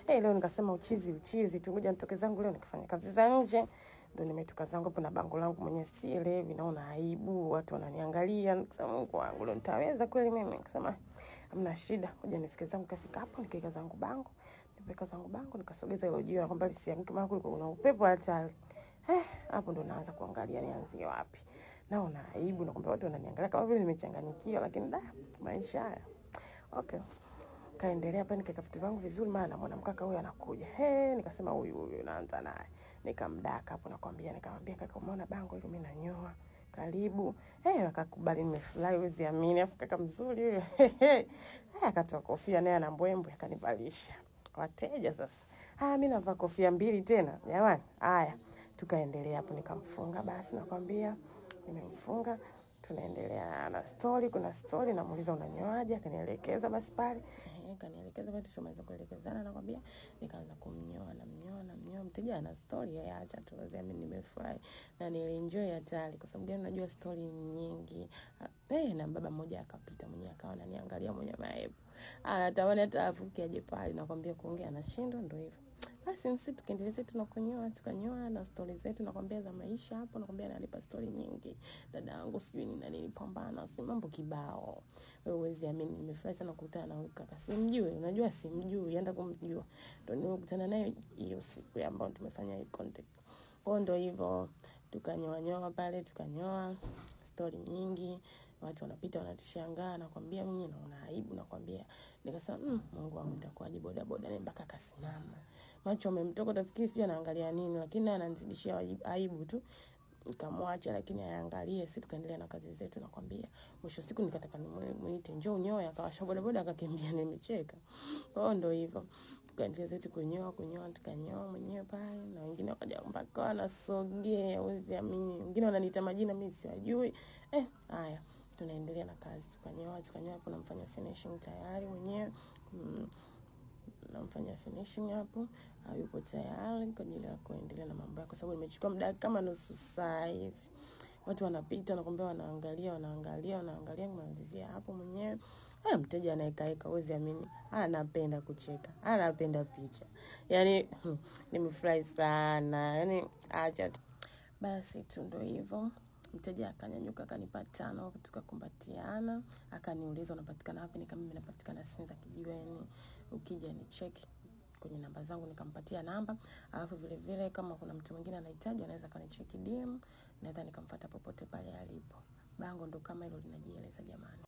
Leo nikasema uchizi tu, ngoja nitoke zangu leo nikifanya kazi za nje. Ndio nimetoka zangu hapo na bango langu mwenyewe sielewi, naona aibu, watu wananiangalia. Nikasema Mungu wangu, leo nitaweza kweli mimi? Nikasema hamna shida, ngoja nifike zangu. Kafika hapo nikaweka zangu bango, nikasogeza ile jiwe kwamba lisianguke, maana kulikuwa kuna upepo hatari. Hapo ndo naanza kuangalia nianzie wapi. Naona aibu, nakwambia watu wananiangalia kama vile nimechanganyikiwa, lakini maisha haya. Okay. Kaendelea hapa nikaweka vitu vangu vizuri, maana namuona mkaka huyu anakuja. Nikasema huyu naanza naye. Nikamdaka hapo nakwambia, nikamwambia kaka, umeona bango hilo mimi nanyoa. Karibu. Akakubali, nimefurahi huwezi amini. Afu kaka mzuri huyo. Akatoa kofia naye ana mbwembwe akanivalisha. Wateja sasa. Mimi navaa kofia 2 tena. Jamani. Haya. Tukaendelea hapo nikamfunga basi nakwambia. Nimemfunga. Tunaendelea na story, kuna story namuuliza unanyoaje, akanielekeza basi pale. Kanielekeza pale, tumeweza kuelekezana nakwambia, nikaanza kumnyoa na mteja ana story acha tu, mimi nimefurahi na nilienjoy hatari kwa sababu gani, unajua story nyingi. Na baba mmoja akapita mwenyewe akawa ananiangalia mwenye maebu. Anatamani hata afuke aje pale, nakwambia kuongea anashindwa, ndio hivyo. Basi nisi tukaendelea tukanyoa na stories zetu nakwambia za maisha hapo, nakwambia ananipa story nyingi. Dada yangu sijui ni nani nilipambana, sijui mambo kibao. Wewe huwezi amini, nimefurahi sana kukutana na huyu kaka. Simjui, unajua simjui, enda kumjua. Ndio nimekutana naye hiyo siku ambayo tumefanya hii contact. Kwa ndio hivyo tukanyoa pale, tukanyoa story nyingi. Watu wanapita wanatushangaa, nakwambia mimi naona aibu, nakwambia. Nikasema Mungu wangu itakuwaje, boda ni mpaka kasimama. Macho amemtoka, utafikiri sijui anaangalia nini, lakini ananizidishia aibu tu. Nikamwacha lakini aangalie, sisi tukaendelea na kazi zetu nakwambia. Mwisho siku nikataka nimuite njoo unyoe, akawasha boda akakimbia, nimecheka. Ndio hivyo. Tukaendelea zetu kunyoa tukanyoa mwenyewe pale, na wengine wakaja mpaka wanasogea, huwezi amini. Wengine wananiita majina mimi siwajui. Haya, tunaendelea na kazi, tukanyoa hapo, namfanya finishing tayari mwenyewe. Namfanya finishing hapo, yupo tayari kwa ajili ya kuendelea na mambo yake, kwa sababu nimechukua muda kama nusu saa hivi. Watu wanapita nakwambia, wanaangalia kumalizia hapo mwenyewe. Mteja anaekaeka, huwezi amini. Anapenda kucheka, anapenda picha. Yaani nimefurahi sana. Yaani acha tu. Basi tu ndio hivyo. Mteja akanyanyuka akanipa 5, tukakumbatiana, akaniuliza unapatikana wapi, nikamwambia napatikana Sinza Kijiweni, ukija ni check kwenye namba zangu, nikampatia namba. Alafu vile vile kama kuna mtu mwingine anahitaji anaweza kanicheki DM, naweza nikamfuata popote pale alipo. Bango ndo kama hilo linajieleza jamani.